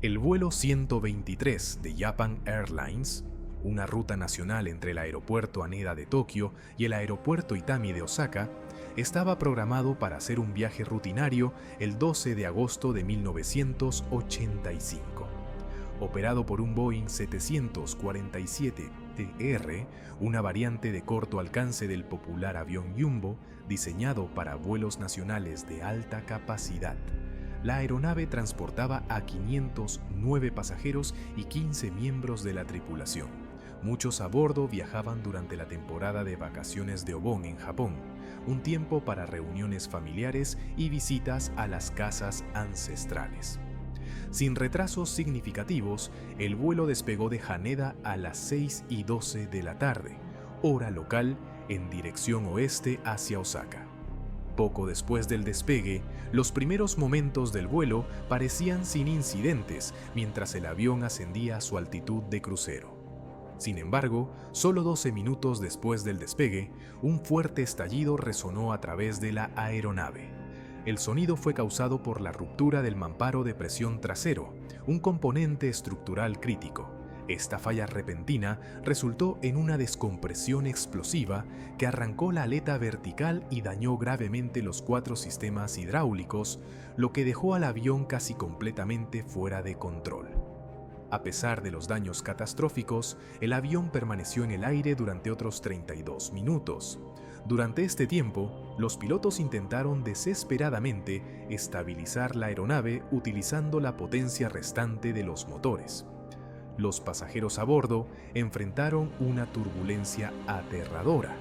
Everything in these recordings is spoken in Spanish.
El vuelo 123 de Japan Airlines, una ruta nacional entre el aeropuerto Haneda de Tokio y el aeropuerto Itami de Osaka, estaba programado para hacer un viaje rutinario el 12 de agosto de 1985. Operado por un Boeing 747-TR, una variante de corto alcance del popular avión Jumbo, diseñado para vuelos nacionales de alta capacidad. La aeronave transportaba a 509 pasajeros y 15 miembros de la tripulación. Muchos a bordo viajaban durante la temporada de vacaciones de Obon en Japón, un tiempo para reuniones familiares y visitas a las casas ancestrales. Sin retrasos significativos, el vuelo despegó de Haneda a las 6:12 de la tarde, hora local, en dirección oeste hacia Osaka. Poco después del despegue, los primeros momentos del vuelo parecían sin incidentes mientras el avión ascendía a su altitud de crucero. Sin embargo, solo 12 minutos después del despegue, un fuerte estallido resonó a través de la aeronave. El sonido fue causado por la ruptura del mamparo de presión trasero, un componente estructural crítico. Esta falla repentina resultó en una descompresión explosiva que arrancó la aleta vertical y dañó gravemente los 4 sistemas hidráulicos, lo que dejó al avión casi completamente fuera de control. A pesar de los daños catastróficos, el avión permaneció en el aire durante otros 32 minutos. Durante este tiempo, los pilotos intentaron desesperadamente estabilizar la aeronave utilizando la potencia restante de los motores. Los pasajeros a bordo enfrentaron una turbulencia aterradora,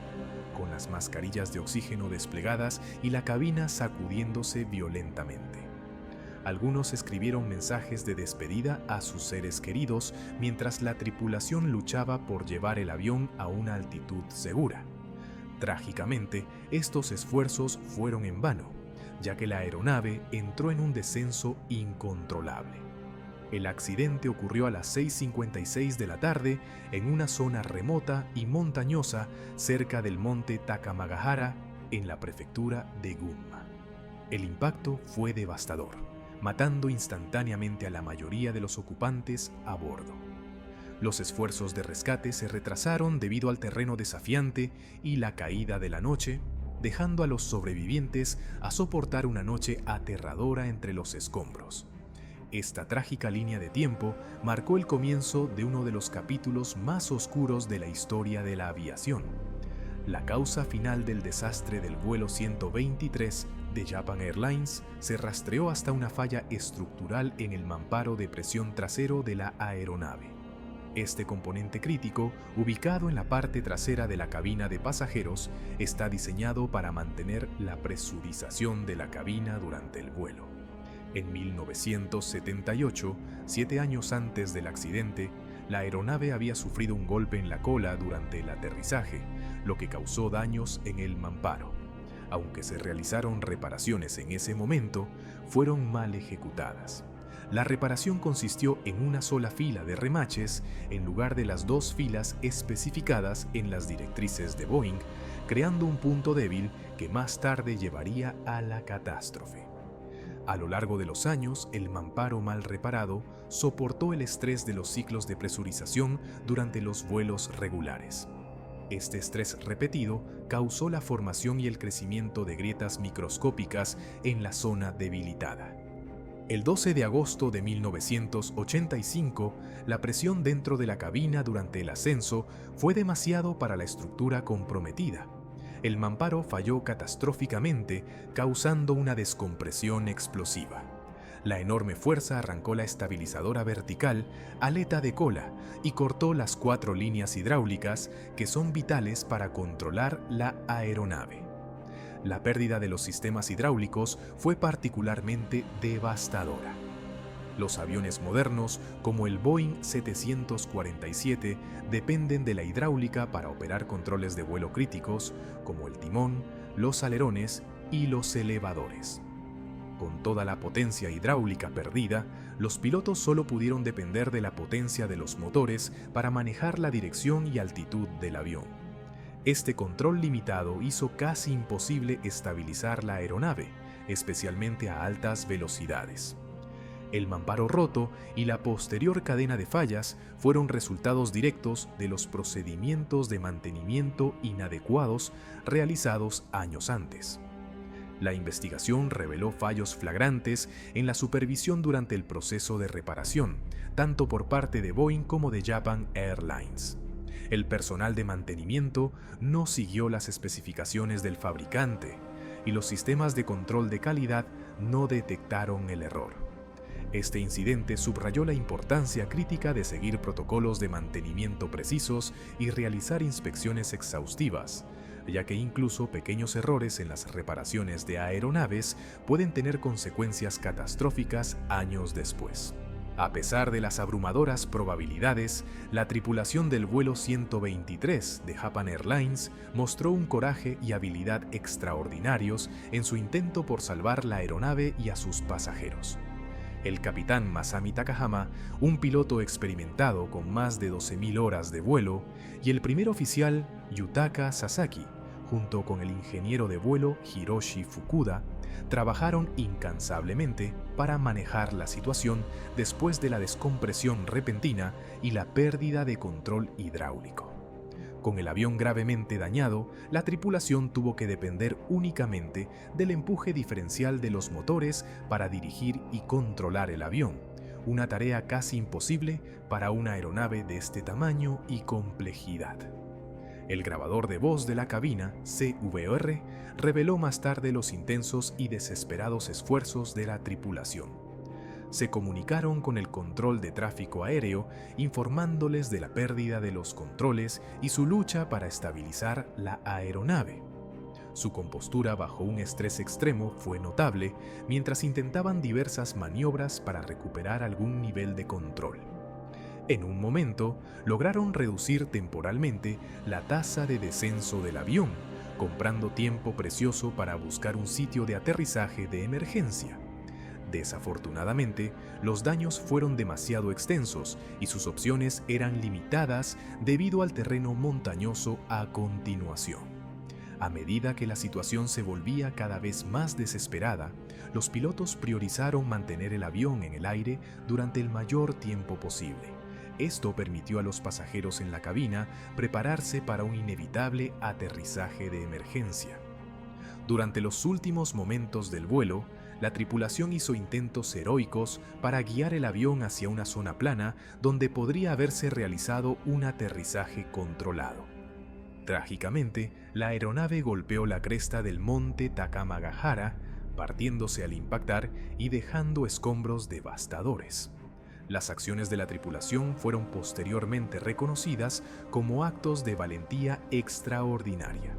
con las mascarillas de oxígeno desplegadas y la cabina sacudiéndose violentamente. Algunos escribieron mensajes de despedida a sus seres queridos mientras la tripulación luchaba por llevar el avión a una altitud segura. Trágicamente, estos esfuerzos fueron en vano, ya que la aeronave entró en un descenso incontrolable. El accidente ocurrió a las 6:56 de la tarde en una zona remota y montañosa cerca del monte Takamagahara, en la prefectura de Gunma. El impacto fue devastador, matando instantáneamente a la mayoría de los ocupantes a bordo. Los esfuerzos de rescate se retrasaron debido al terreno desafiante y la caída de la noche, dejando a los sobrevivientes a soportar una noche aterradora entre los escombros. Esta trágica línea de tiempo marcó el comienzo de uno de los capítulos más oscuros de la historia de la aviación. La causa final del desastre del vuelo 123 de Japan Airlines se rastreó hasta una falla estructural en el mamparo de presión trasero de la aeronave. Este componente crítico, ubicado en la parte trasera de la cabina de pasajeros, está diseñado para mantener la presurización de la cabina durante el vuelo. En 1978, 7 años antes del accidente, la aeronave había sufrido un golpe en la cola durante el aterrizaje, lo que causó daños en el mamparo. Aunque se realizaron reparaciones en ese momento, fueron mal ejecutadas. La reparación consistió en una sola fila de remaches en lugar de las 2 filas especificadas en las directrices de Boeing, creando un punto débil que más tarde llevaría a la catástrofe. A lo largo de los años, el mamparo mal reparado soportó el estrés de los ciclos de presurización durante los vuelos regulares. Este estrés repetido causó la formación y el crecimiento de grietas microscópicas en la zona debilitada. El 12 de agosto de 1985, la presión dentro de la cabina durante el ascenso fue demasiado para la estructura comprometida. El mamparo falló catastróficamente, causando una descompresión explosiva. La enorme fuerza arrancó la estabilizadora vertical, aleta de cola, y cortó las 4 líneas hidráulicas que son vitales para controlar la aeronave. La pérdida de los sistemas hidráulicos fue particularmente devastadora. Los aviones modernos, como el Boeing 747, dependen de la hidráulica para operar controles de vuelo críticos, como el timón, los alerones y los elevadores. Con toda la potencia hidráulica perdida, los pilotos solo pudieron depender de la potencia de los motores para manejar la dirección y altitud del avión. Este control limitado hizo casi imposible estabilizar la aeronave, especialmente a altas velocidades. El mamparo roto y la posterior cadena de fallas fueron resultados directos de los procedimientos de mantenimiento inadecuados realizados años antes. La investigación reveló fallos flagrantes en la supervisión durante el proceso de reparación, tanto por parte de Boeing como de Japan Airlines. El personal de mantenimiento no siguió las especificaciones del fabricante y los sistemas de control de calidad no detectaron el error. Este incidente subrayó la importancia crítica de seguir protocolos de mantenimiento precisos y realizar inspecciones exhaustivas, ya que incluso pequeños errores en las reparaciones de aeronaves pueden tener consecuencias catastróficas años después. A pesar de las abrumadoras probabilidades, la tripulación del vuelo 123 de Japan Airlines mostró un coraje y habilidad extraordinarios en su intento por salvar la aeronave y a sus pasajeros. El capitán Masami Takahama, un piloto experimentado con más de 12.000 horas de vuelo, y el primer oficial Yutaka Sasaki, junto con el ingeniero de vuelo Hiroshi Fukuda, trabajaron incansablemente para manejar la situación después de la descompresión repentina y la pérdida de control hidráulico. Con el avión gravemente dañado, la tripulación tuvo que depender únicamente del empuje diferencial de los motores para dirigir y controlar el avión, una tarea casi imposible para una aeronave de este tamaño y complejidad. El grabador de voz de la cabina, CVR, reveló más tarde los intensos y desesperados esfuerzos de la tripulación. Se comunicaron con el control de tráfico aéreo, informándoles de la pérdida de los controles y su lucha para estabilizar la aeronave. Su compostura bajo un estrés extremo fue notable mientras intentaban diversas maniobras para recuperar algún nivel de control. En un momento, lograron reducir temporalmente la tasa de descenso del avión, comprando tiempo precioso para buscar un sitio de aterrizaje de emergencia. Desafortunadamente, los daños fueron demasiado extensos y sus opciones eran limitadas debido al terreno montañoso a continuación. A medida que la situación se volvía cada vez más desesperada, los pilotos priorizaron mantener el avión en el aire durante el mayor tiempo posible. Esto permitió a los pasajeros en la cabina prepararse para un inevitable aterrizaje de emergencia. Durante los últimos momentos del vuelo, la tripulación hizo intentos heroicos para guiar el avión hacia una zona plana donde podría haberse realizado un aterrizaje controlado. Trágicamente, la aeronave golpeó la cresta del monte Takamagahara, partiéndose al impactar y dejando escombros devastadores. Las acciones de la tripulación fueron posteriormente reconocidas como actos de valentía extraordinaria.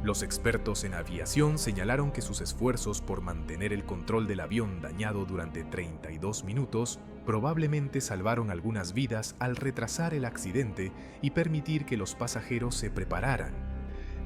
Los expertos en aviación señalaron que sus esfuerzos por mantener el control del avión dañado durante 32 minutos probablemente salvaron algunas vidas al retrasar el accidente y permitir que los pasajeros se prepararan.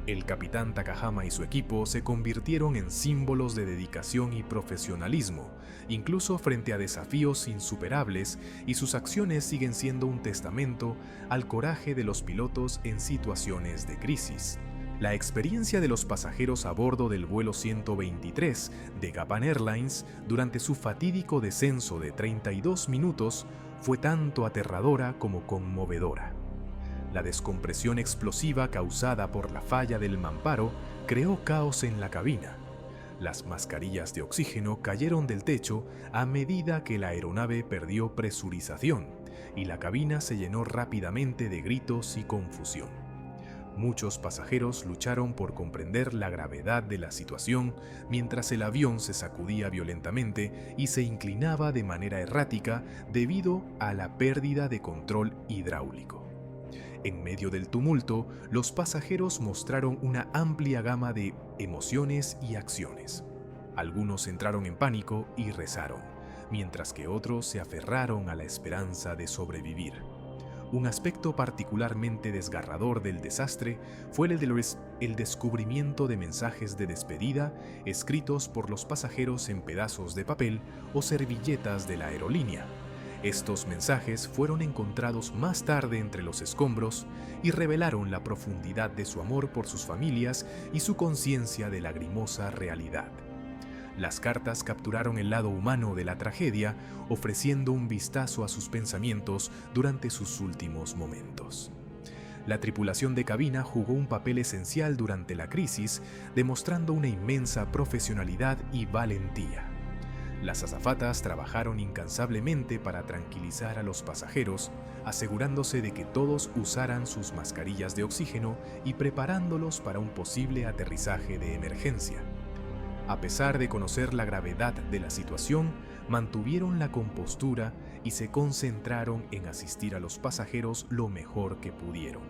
El capitán Takahama y su equipo se convirtieron en símbolos de dedicación y profesionalismo, incluso frente a desafíos insuperables, y sus acciones siguen siendo un testamento al coraje de los pilotos en situaciones de crisis. La experiencia de los pasajeros a bordo del vuelo 123 de Japan Airlines durante su fatídico descenso de 32 minutos fue tanto aterradora como conmovedora. La descompresión explosiva causada por la falla del mamparo creó caos en la cabina. Las mascarillas de oxígeno cayeron del techo a medida que la aeronave perdió presurización y la cabina se llenó rápidamente de gritos y confusión. Muchos pasajeros lucharon por comprender la gravedad de la situación mientras el avión se sacudía violentamente y se inclinaba de manera errática debido a la pérdida de control hidráulico. En medio del tumulto, los pasajeros mostraron una amplia gama de emociones y acciones. Algunos entraron en pánico y rezaron, mientras que otros se aferraron a la esperanza de sobrevivir. Un aspecto particularmente desgarrador del desastre fue el descubrimiento de mensajes de despedida escritos por los pasajeros en pedazos de papel o servilletas de la aerolínea. Estos mensajes fueron encontrados más tarde entre los escombros y revelaron la profundidad de su amor por sus familias y su conciencia de la grimosa realidad. Las cartas capturaron el lado humano de la tragedia, ofreciendo un vistazo a sus pensamientos durante sus últimos momentos. La tripulación de cabina jugó un papel esencial durante la crisis, demostrando una inmensa profesionalidad y valentía. Las azafatas trabajaron incansablemente para tranquilizar a los pasajeros, asegurándose de que todos usaran sus mascarillas de oxígeno y preparándolos para un posible aterrizaje de emergencia. A pesar de conocer la gravedad de la situación, mantuvieron la compostura y se concentraron en asistir a los pasajeros lo mejor que pudieron.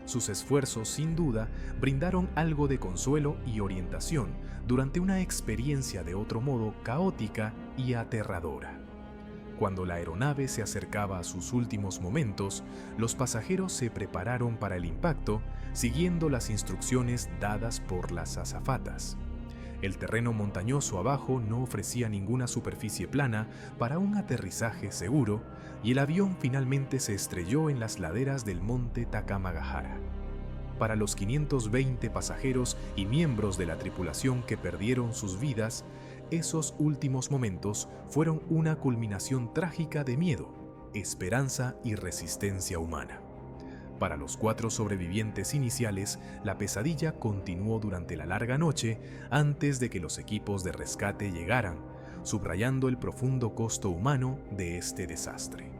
Sus esfuerzos, sin duda, brindaron algo de consuelo y orientación durante una experiencia de otro modo caótica y aterradora. Cuando la aeronave se acercaba a sus últimos momentos, los pasajeros se prepararon para el impacto, siguiendo las instrucciones dadas por las azafatas. El terreno montañoso abajo no ofrecía ninguna superficie plana para un aterrizaje seguro, y el avión finalmente se estrelló en las laderas del monte Takamagahara. Para los 520 pasajeros y miembros de la tripulación que perdieron sus vidas, esos últimos momentos fueron una culminación trágica de miedo, esperanza y resistencia humana. Para los 4 sobrevivientes iniciales, la pesadilla continuó durante la larga noche antes de que los equipos de rescate llegaran, subrayando el profundo costo humano de este desastre.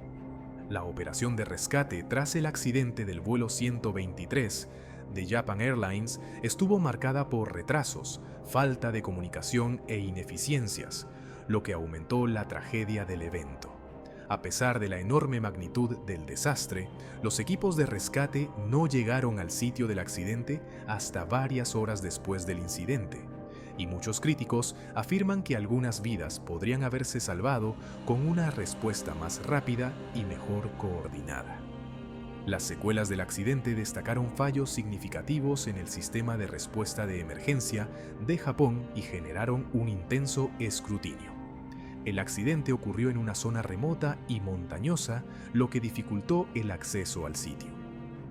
La operación de rescate tras el accidente del vuelo 123 de Japan Airlines estuvo marcada por retrasos, falta de comunicación e ineficiencias, lo que aumentó la tragedia del evento. A pesar de la enorme magnitud del desastre, los equipos de rescate no llegaron al sitio del accidente hasta varias horas después del incidente, y muchos críticos afirman que algunas vidas podrían haberse salvado con una respuesta más rápida y mejor coordinada. Las secuelas del accidente destacaron fallos significativos en el sistema de respuesta de emergencia de Japón y generaron un intenso escrutinio. El accidente ocurrió en una zona remota y montañosa, lo que dificultó el acceso al sitio.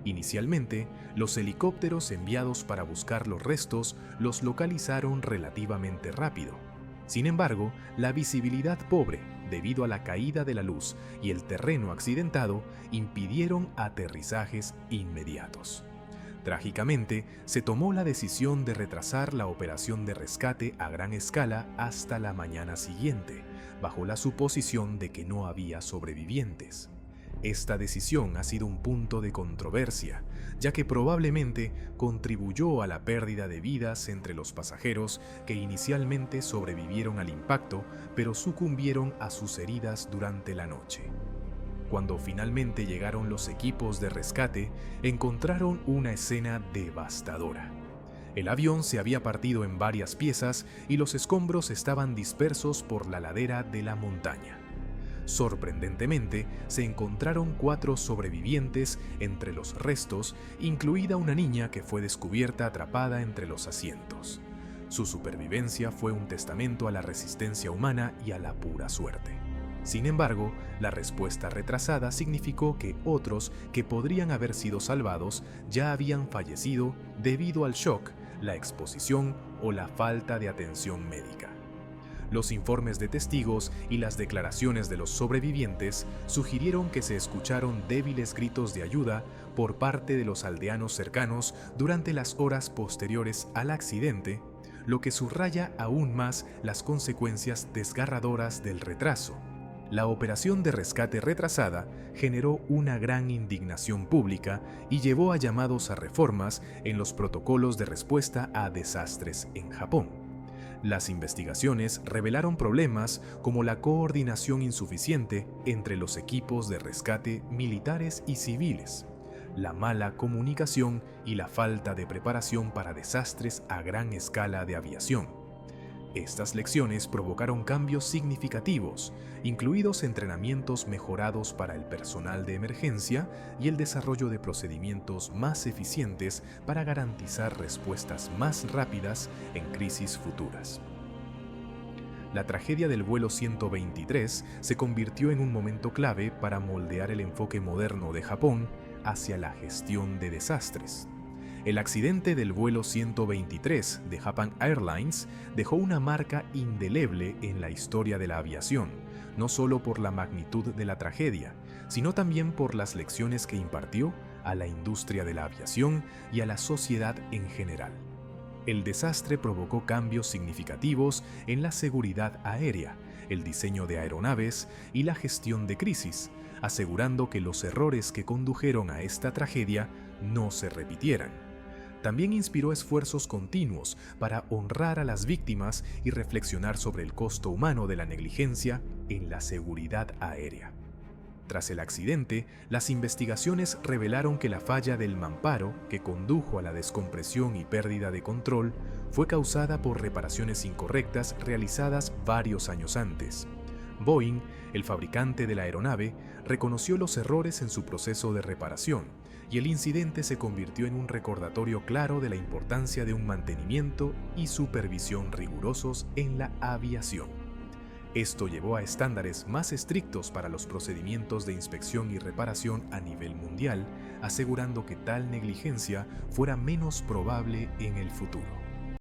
Inicialmente, los helicópteros enviados para buscar los restos los localizaron relativamente rápido. Sin embargo, la visibilidad pobre, debido a la caída de la luz y el terreno accidentado, impidieron aterrizajes inmediatos. Trágicamente, se tomó la decisión de retrasar la operación de rescate a gran escala hasta la mañana siguiente, bajo la suposición de que no había sobrevivientes. Esta decisión ha sido un punto de controversia, ya que probablemente contribuyó a la pérdida de vidas entre los pasajeros que inicialmente sobrevivieron al impacto, pero sucumbieron a sus heridas durante la noche. Cuando finalmente llegaron los equipos de rescate, encontraron una escena devastadora. El avión se había partido en varias piezas y los escombros estaban dispersos por la ladera de la montaña. Sorprendentemente, se encontraron 4 sobrevivientes entre los restos, incluida una niña que fue descubierta atrapada entre los asientos. Su supervivencia fue un testamento a la resistencia humana y a la pura suerte. Sin embargo, la respuesta retrasada significó que otros que podrían haber sido salvados ya habían fallecido debido al shock, la exposición o la falta de atención médica. Los informes de testigos y las declaraciones de los sobrevivientes sugirieron que se escucharon débiles gritos de ayuda por parte de los aldeanos cercanos durante las horas posteriores al accidente, lo que subraya aún más las consecuencias desgarradoras del retraso. La operación de rescate retrasada generó una gran indignación pública y llevó a llamados a reformas en los protocolos de respuesta a desastres en Japón. Las investigaciones revelaron problemas como la coordinación insuficiente entre los equipos de rescate militares y civiles, la mala comunicación y la falta de preparación para desastres a gran escala de aviación. Estas lecciones provocaron cambios significativos, incluidos entrenamientos mejorados para el personal de emergencia y el desarrollo de procedimientos más eficientes para garantizar respuestas más rápidas en crisis futuras. La tragedia del vuelo 123 se convirtió en un momento clave para moldear el enfoque moderno de Japón hacia la gestión de desastres. El accidente del vuelo 123 de Japan Airlines dejó una marca indeleble en la historia de la aviación, no solo por la magnitud de la tragedia, sino también por las lecciones que impartió a la industria de la aviación y a la sociedad en general. El desastre provocó cambios significativos en la seguridad aérea, el diseño de aeronaves y la gestión de crisis, asegurando que los errores que condujeron a esta tragedia no se repitieran. También inspiró esfuerzos continuos para honrar a las víctimas y reflexionar sobre el costo humano de la negligencia en la seguridad aérea. Tras el accidente, las investigaciones revelaron que la falla del mamparo, que condujo a la descompresión y pérdida de control, fue causada por reparaciones incorrectas realizadas varios años antes. Boeing, el fabricante de la aeronave, reconoció los errores en su proceso de reparación, y el incidente se convirtió en un recordatorio claro de la importancia de un mantenimiento y supervisión rigurosos en la aviación. Esto llevó a estándares más estrictos para los procedimientos de inspección y reparación a nivel mundial, asegurando que tal negligencia fuera menos probable en el futuro.